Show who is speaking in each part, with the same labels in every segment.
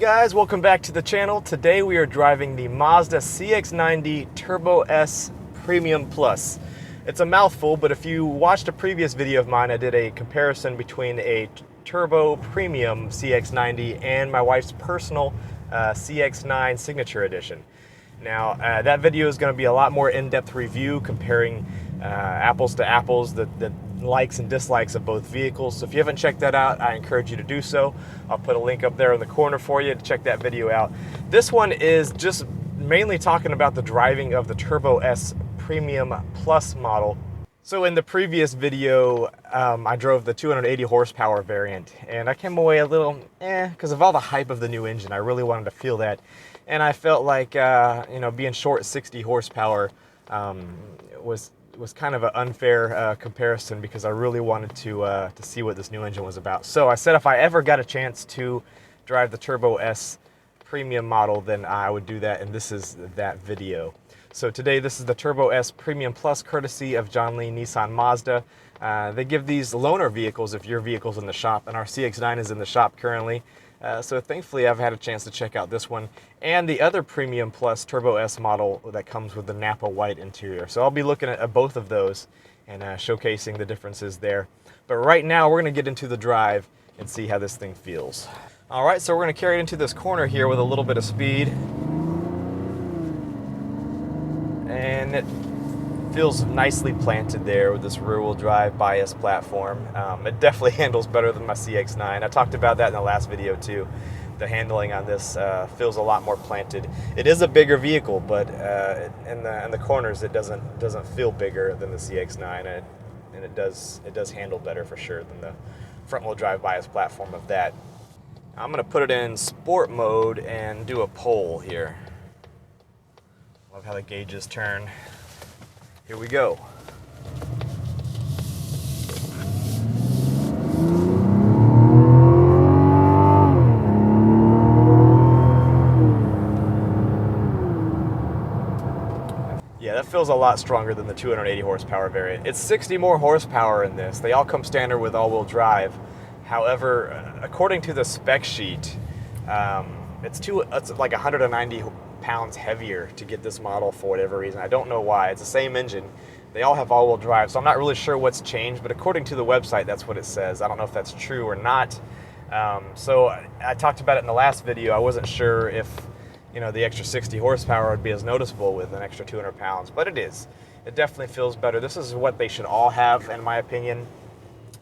Speaker 1: guys, welcome back to the channel. Today we are driving the Mazda CX-90 Turbo S Premium Plus. It's a mouthful, but if you watched a previous video of mine, I did a comparison between a Turbo Premium CX-90 and my wife's personal CX-9 Signature Edition. Now, that video is going to be a lot more in-depth review comparing apples to apples, the likes and dislikes of both vehicles. So if you haven't checked that out, I encourage you to do so. I'll put a link up there in the corner for you to check that video out. This one is just mainly talking about the driving of the Turbo S Premium Plus model. So in the previous video, I drove the 280 horsepower variant, and I came away a little because of all the hype of the new engine. I really wanted to feel that, and I felt like being short 60 horsepower was kind of an unfair comparison, because I really wanted to see what this new engine was about. So I said if I ever got a chance to drive the Turbo S Premium model, then I would do that, and this is that video. So today, this is the Turbo S Premium Plus, courtesy of John Lee Nissan Mazda. They give these loaner vehicles if your vehicle's in the shop, and our CX-9 is in the shop currently. So thankfully, I've had a chance to check out this one and the other Premium Plus Turbo S model that comes with the Napa white interior. So I'll be looking at both of those and showcasing the differences there. But right now, we're going to get into the drive and see how this thing feels. All right, so we're going to carry it into this corner here with a little bit of speed. And it feels nicely planted there with this rear-wheel drive bias platform. It definitely handles better than my CX-9. I talked about that in the last video too. The handling on this feels a lot more planted. It is a bigger vehicle, but in the corners it doesn't feel bigger than the CX-9, and it does handle better for sure than the front-wheel drive bias platform of that. I'm going to put it in sport mode and do a pull here. Love how the gauges turn. Here we go. Yeah, that feels a lot stronger than the 280 horsepower variant. It's 60 more horsepower in this. They all come standard with all-wheel drive. However, according to the spec sheet, it's like 190 pounds heavier to get this model for whatever reason. I don't know why. It's the same engine. They all have all-wheel drive, so I'm not really sure what's changed, but according to the website, that's what it says. I don't know if that's true or not. So I talked about it in the last video. I wasn't sure if the extra 60 horsepower would be as noticeable with an extra 200 pounds, but it is. It definitely feels better. This is what they should all have, in my opinion.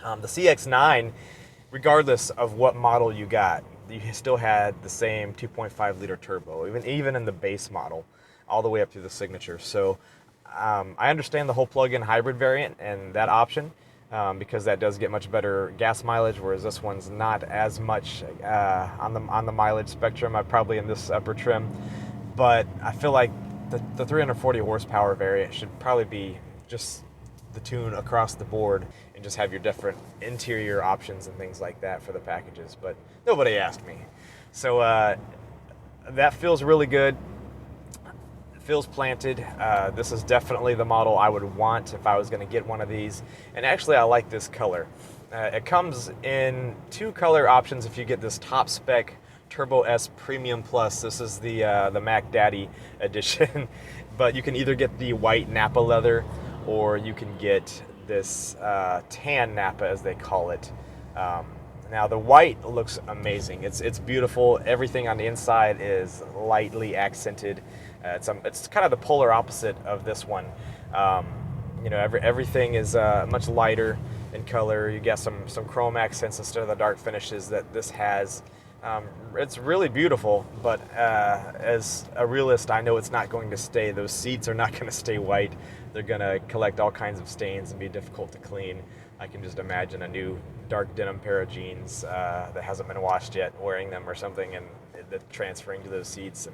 Speaker 1: The CX-9, regardless of what model you got, you still had the same 2.5 liter turbo, even in the base model, all the way up to the Signature. So I understand the whole plug-in hybrid variant and that option, because that does get much better gas mileage, whereas this one's not as much on the mileage spectrum. I'm probably in this upper trim, but I feel like the 340 horsepower variant should probably be just the tune across the board, and just have your different interior options and things like that for the packages, but nobody asked me. So that feels really good. It feels planted. This is definitely the model I would want if I was going to get one of these, and actually I like this color. It comes in two color options if you get this top spec Turbo S Premium Plus. This is the Mac Daddy edition, but you can either get the white Napa leather, or you can get this tan Napa, as they call it. Now the white looks amazing. It's beautiful. Everything on the inside is lightly accented. It's kind of the polar opposite of this one. Everything is much lighter in color. You get some chrome accents instead of the dark finishes that this has. It's really beautiful, but as a realist, I know it's not going to stay. Those seats are not going to stay white. They're going to collect all kinds of stains and be difficult to clean. I can just imagine a new dark denim pair of jeans that hasn't been washed yet, wearing them or something, and transferring to those seats.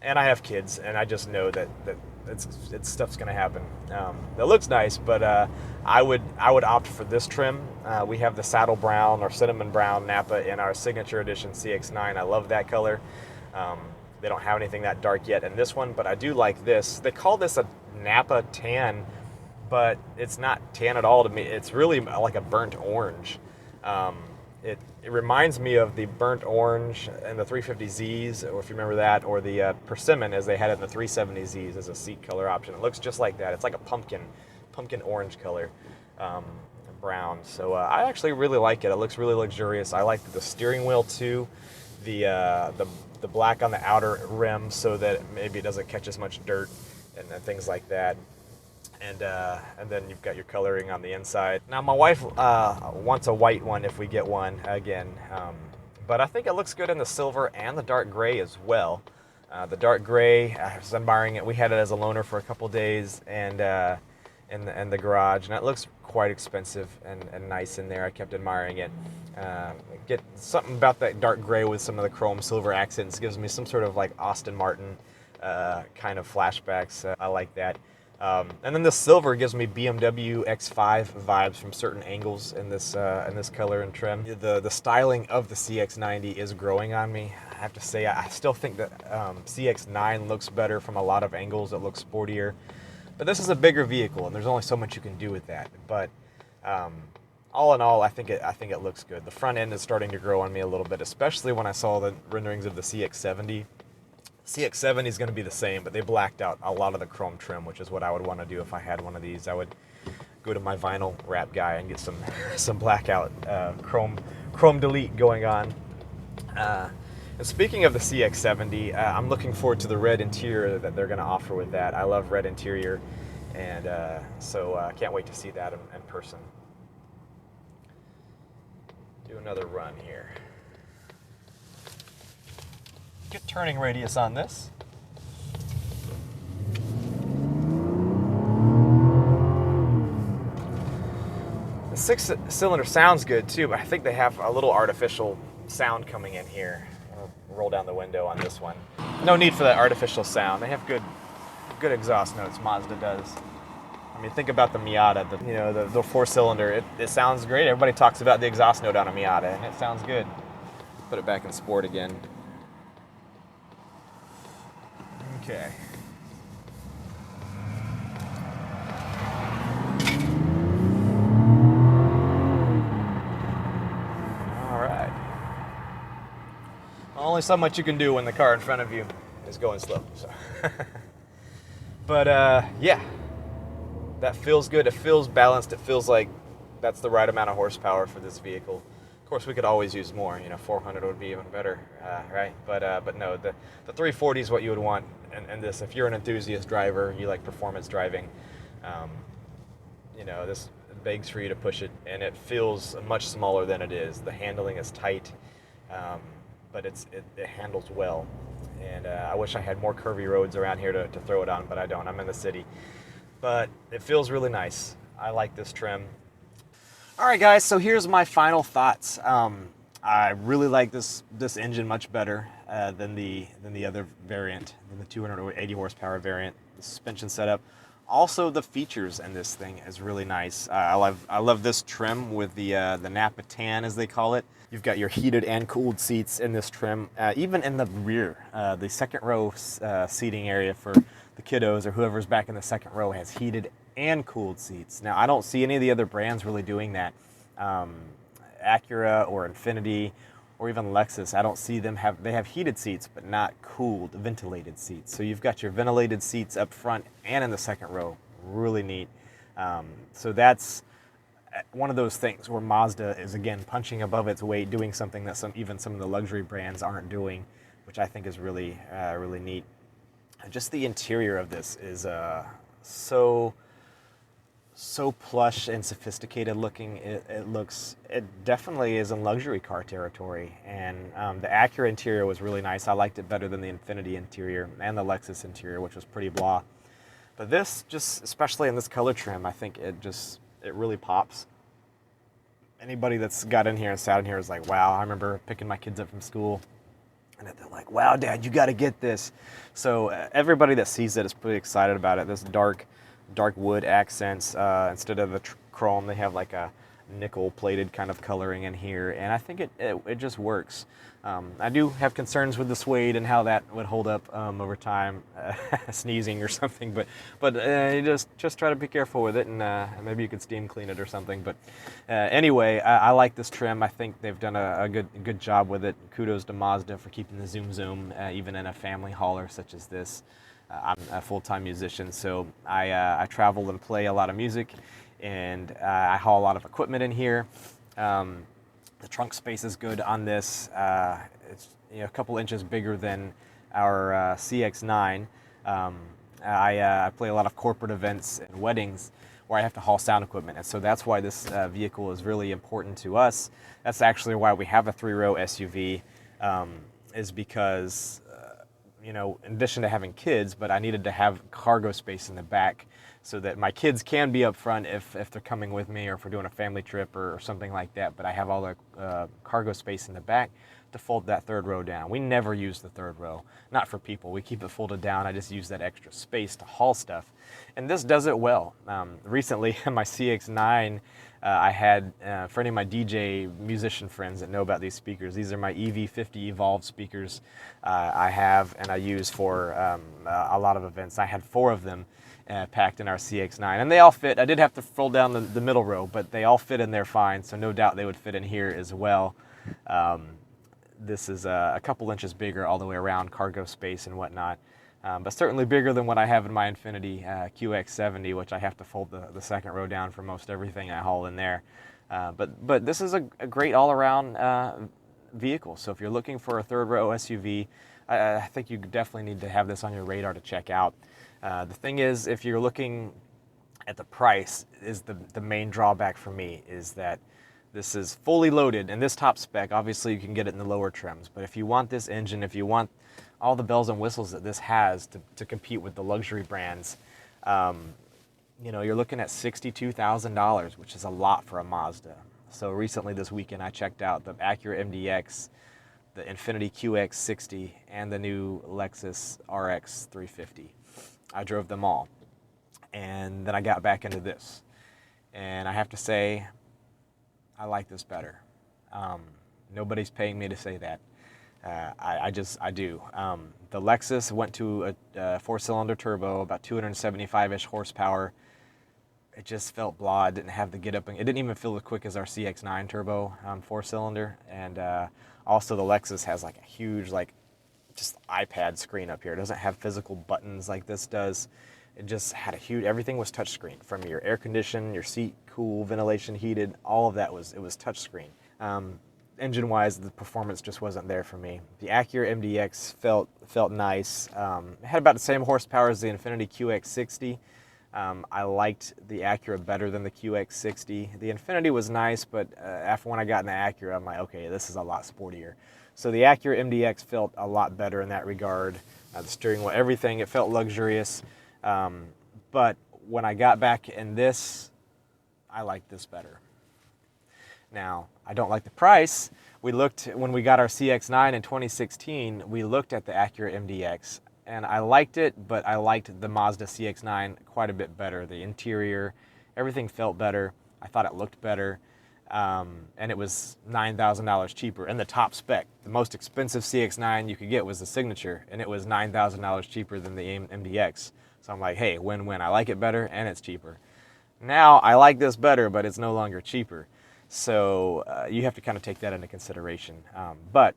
Speaker 1: And I have kids, and I just know that stuff's going to happen. It looks nice, but I would opt for this trim. We have the saddle brown or cinnamon brown Napa in our Signature Edition CX-9. I love that color. They don't have anything that dark yet in this one, but I do like this. They call this a Napa tan, but it's not tan at all to me. It's really like a burnt orange. It reminds me of the burnt orange and the 350Zs, or if you remember that, or the persimmon as they had it in the 370Zs as a seat color option. It looks just like that. It's like a pumpkin orange color, brown. So I actually really like it. It looks really luxurious. I like the steering wheel too, the black on the outer rim so that maybe it doesn't catch as much dirt and things like that. And then you've got your coloring on the inside. Now my wife wants a white one if we get one again, but I think it looks good in the silver and the dark gray as well. The dark gray, I was admiring it. We had it as a loaner for a couple days and in the garage, and it looks quite expensive and nice in there. I kept admiring it. Get something about that dark gray with some of the chrome silver accents gives me some sort of like Aston Martin kind of flashbacks. I like that. And then the silver gives me BMW X5 vibes from certain angles in this color and trim. The styling of the CX-90 is growing on me. I have to say, I still think that CX-9 looks better from a lot of angles. It looks sportier, but this is a bigger vehicle, and there's only so much you can do with that. But all in all, I think it looks good. The front end is starting to grow on me a little bit, especially when I saw the renderings of the CX-70. CX-70 is going to be the same, but they blacked out a lot of the chrome trim, which is what I would want to do if I had one of these. I would go to my vinyl wrap guy and get some blackout chrome delete going on. And speaking of the CX-70, I'm looking forward to the red interior that they're going to offer with that. I love red interior, and so I can't wait to see that in person. Do another run here. Good turning radius on this. The 6-cylinder sounds good too, but I think they have a little artificial sound coming in here. I'll roll down the window on this one. No need for that artificial sound. They have good exhaust notes. Mazda does. I mean, think about the Miata. The 4-cylinder. It sounds great. Everybody talks about the exhaust note on a Miata, and it sounds good. Put it back in sport again. Okay. All right. Only so much you can do when the car in front of you is going slow. So. But yeah, that feels good. It feels balanced. It feels like that's the right amount of horsepower for this vehicle. Of course, we could always use more. 400 would be even better, right? But no, the 340 is what you would want. And this, if you're an enthusiast driver, you like performance driving, this begs for you to push it, and it feels much smaller than it is. The handling is tight, but it handles well. And I wish I had more curvy roads around here to throw it on, but I don't. I'm in the city. But it feels really nice. I like this trim. All right, guys, so here's my final thoughts. I really like this engine much better than the other variant, than the 280 horsepower variant. The suspension setup, also the features in this thing is really nice. I love this trim with the Napa tan, as they call it. You've got your heated and cooled seats in this trim, even in the rear. The second row seating area for the kiddos or whoever's back in the second row has heated and cooled seats. Now, I don't see any of the other brands really doing that. Acura or Infiniti or even Lexus, I don't see them they have heated seats but not cooled, ventilated seats. So you've got your ventilated seats up front and in the second row. Really neat. So that's one of those things where Mazda is again punching above its weight, doing something that even some of the luxury brands aren't doing, which I think is really really neat. Just the interior of this is so plush and sophisticated looking. It definitely is in luxury car territory, and the Acura interior was really nice. I liked it better than the Infiniti interior and the Lexus interior, which was pretty blah. But this, just especially in this color trim, I think it really pops. Anybody that's got in here and sat in here is like, wow. I remember picking my kids up from school and they're like, wow, Dad, you got to get this. So everybody that sees it is pretty excited about it. This dark wood accents, instead of the chrome, they have like a nickel-plated kind of coloring in here, and I think it just works. I do have concerns with the suede and how that would hold up over time, sneezing or something. But you just try to be careful with it, and maybe you could steam clean it or something. But anyway, I like this trim. I think they've done a good job with it. Kudos to Mazda for keeping the zoom even in a family hauler such as this. I'm a full-time musician, so I travel and play a lot of music, and I haul a lot of equipment in here. The trunk space is good on this. It's a couple inches bigger than our CX-9. I play a lot of corporate events and weddings where I have to haul sound equipment, and so that's why this vehicle is really important to us. That's actually why we have a 3-row SUV, is because in addition to having kids, but I needed to have cargo space in the back so that my kids can be up front if they're coming with me or if we're doing a family trip or something like that. But I have all the cargo space in the back to fold that 3rd row down. We never use the 3rd row, not for people. We keep it folded down. I just use that extra space to haul stuff. And this does it well. Recently, my CX-9, I had, for any of my DJ musician friends that know about these speakers, these are my EV50 Evolve speakers I have and I use for a lot of events. I had 4 of them packed in our CX-9, and they all fit. I did have to fold down the middle row, but they all fit in there fine, so no doubt they would fit in here as well. This is a couple inches bigger all the way around, cargo space and whatnot, but certainly bigger than what I have in my Infiniti QX-90, which I have to fold the 2nd row down for most everything I haul in there. But this is a great all-around vehicle, so if you're looking for a 3rd row SUV, I think you definitely need to have this on your radar to check out. The thing is, if you're looking at the price, is the main drawback for me is that this is fully loaded, and this top spec, obviously you can get it in the lower trims, but if you want this engine, if you want all the bells and whistles that this has to compete with the luxury brands, you're looking at $62,000, which is a lot for a Mazda. So recently this weekend I checked out the Acura MDX, the Infiniti QX-60, and the new Lexus RX 350. I drove them all, and then I got back into this, and I have to say, I like this better. Nobody's paying me to say that. I do. The Lexus went to a 4-cylinder turbo, about 275-ish horsepower. It just felt blah. It didn't have the get up. It didn't even feel as quick as our CX-9 turbo 4-cylinder. And also the Lexus has like a huge just iPad screen up here. It doesn't have physical buttons like this does. It just had a huge, everything was touchscreen, from your air condition, your seat, cool, ventilation, heated, all of that it was touchscreen. Engine-wise, the performance just wasn't there for me. The Acura MDX felt nice. It had about the same horsepower as the Infiniti QX60. I liked the Acura better than the QX60. The Infiniti was nice, but after when I got in the Acura, I'm like, okay, this is a lot sportier. So the Acura MDX felt a lot better in that regard. The steering wheel, everything, it felt luxurious. But when I got back in this, I liked this better. Now, I don't like the price. When we got our CX-9 in 2016, we looked at the Acura MDX, and I liked it, but I liked the Mazda CX-9 quite a bit better. The interior, everything felt better. I thought it looked better. And it was $9,000 cheaper. And the top spec, the most expensive CX-9 you could get was the Signature, and it was $9,000 cheaper than the MDX. So I'm like, hey, win-win. I like it better, and it's cheaper. Now, I like this better, but it's no longer cheaper. So you have to kind of take that into consideration. But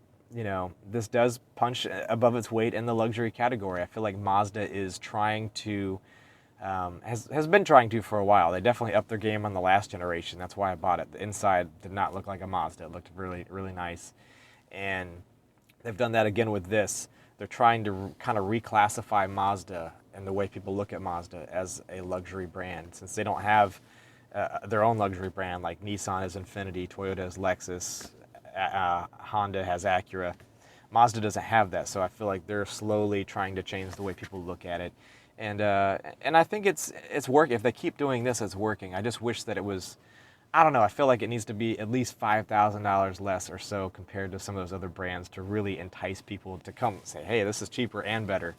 Speaker 1: this does punch above its weight in the luxury category. I feel like Mazda is trying to, has been trying to for a while. They definitely upped their game on the last generation. That's why I bought it. The inside did not look like a Mazda. It looked really, really nice. And they've done that again with this. They're trying to kind of reclassify Mazda and the way people look at Mazda as a luxury brand, since they don't have their own luxury brand, like Nissan has Infiniti, Toyota has Lexus, Honda has Acura. Mazda doesn't have that, so I feel like they're slowly trying to change the way people look at it. And I think it's working. If they keep doing this, it's working. I just wish that it was, I don't know, I feel like it needs to be at least $5,000 less or so compared to some of those other brands to really entice people to come say, hey, this is cheaper and better.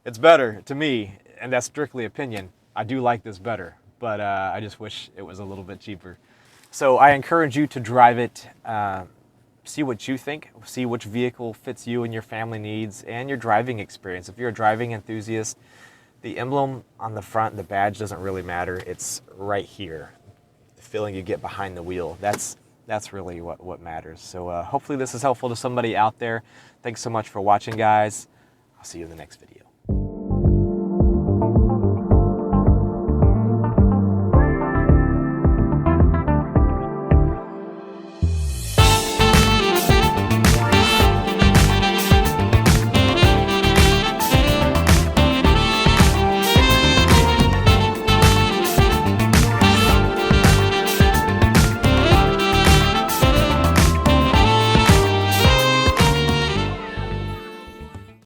Speaker 1: It's better to me, and that's strictly opinion. I do like this better, but I just wish it was a little bit cheaper. So I encourage you to drive it, see what you think, see which vehicle fits you and your family needs and your driving experience. If you're a driving enthusiast, the emblem on the front, the badge doesn't really matter. It's right here, the feeling you get behind the wheel. That's really what matters. So hopefully this is helpful to somebody out there. Thanks so much for watching, guys. I'll see you in the next video.